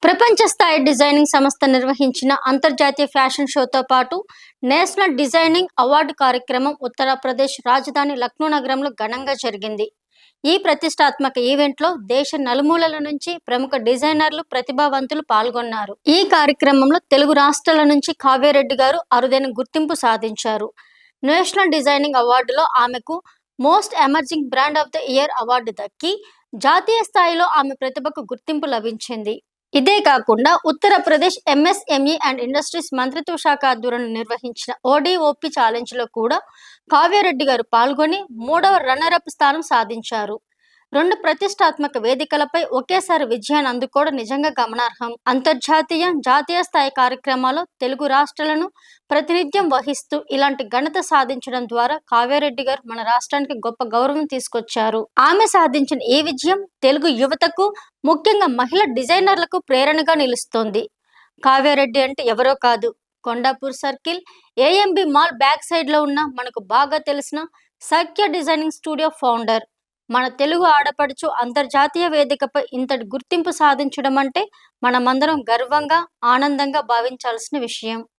ప్రపంచ స్థాయి డిజైనింగ్ సంస్థ నిర్వహించిన అంతర్జాతీయ ఫ్యాషన్ షోతో పాటు నేషనల్ డిజైనింగ్ అవార్డు కార్యక్రమం ఉత్తరప్రదేశ్ రాజధాని లక్నో నగరంలో ఘనంగా జరిగింది. ఈ ప్రతిష్టాత్మక ఈవెంట్లో దేశ నలుమూలల నుంచి ప్రముఖ డిజైనర్లు, ప్రతిభావంతులు పాల్గొన్నారు. ఈ కార్యక్రమంలో తెలుగు రాష్ట్రాల నుంచి కావ్యారెడ్డి గారు అరుదైన గుర్తింపు సాధించారు. నేషనల్ డిజైనింగ్ అవార్డులో ఆమెకు most emerging brand of the year award దక్కి జాతీయ స్థాయిలో ఆమె ప్రతిభకు గుర్తింపు లభించింది. ఇదే కాకుండా ఉత్తరప్రదేశ్ ఎంఎస్ఎంఈ అండ్ ఇండస్ట్రీస్ మంత్రిత్వ శాఖ ఆధ్వర్యంలో నిర్వహించిన ఓడిఓపి ఛాలెంజ్లో కూడా కావ్యారెడ్డి గారు పాల్గొని 3వ రన్నరప్ స్థానం సాధించారు. 2 ప్రతిష్టాత్మక వేదికలపై ఒకేసారి విజయాన్ని అందుకోవడం నిజంగా గమనార్హం. అంతర్జాతీయ, జాతీయ స్థాయి కార్యక్రమాల్లో తెలుగు రాష్ట్రాలను ప్రాతినిధ్యం వహిస్తూ ఇలాంటి ఘనత సాధించడం ద్వారా కావ్యారెడ్డి గారు మన రాష్ట్రానికి గొప్ప గౌరవం తీసుకొచ్చారు. ఆమె సాధించిన ఈ విజయం తెలుగు యువతకు, ముఖ్యంగా మహిళా డిజైనర్లకు ప్రేరణగా నిలుస్తోంది. కావ్యారెడ్డి అంటే ఎవరో కాదు, Kondapur circle AMB mall back సైడ్లో ఉన్న మనకు బాగా తెలిసిన సఖ్య డిజైనింగ్ స్టూడియో ఫౌండర్. మన తెలుగు ఆడపడుచు అంతర్జాతీయ వేదికపై ఇంతటి గుర్తింపు సాధించడం అంటే మనమందరం గర్వంగా, ఆనందంగా భావించాల్సిన విషయం.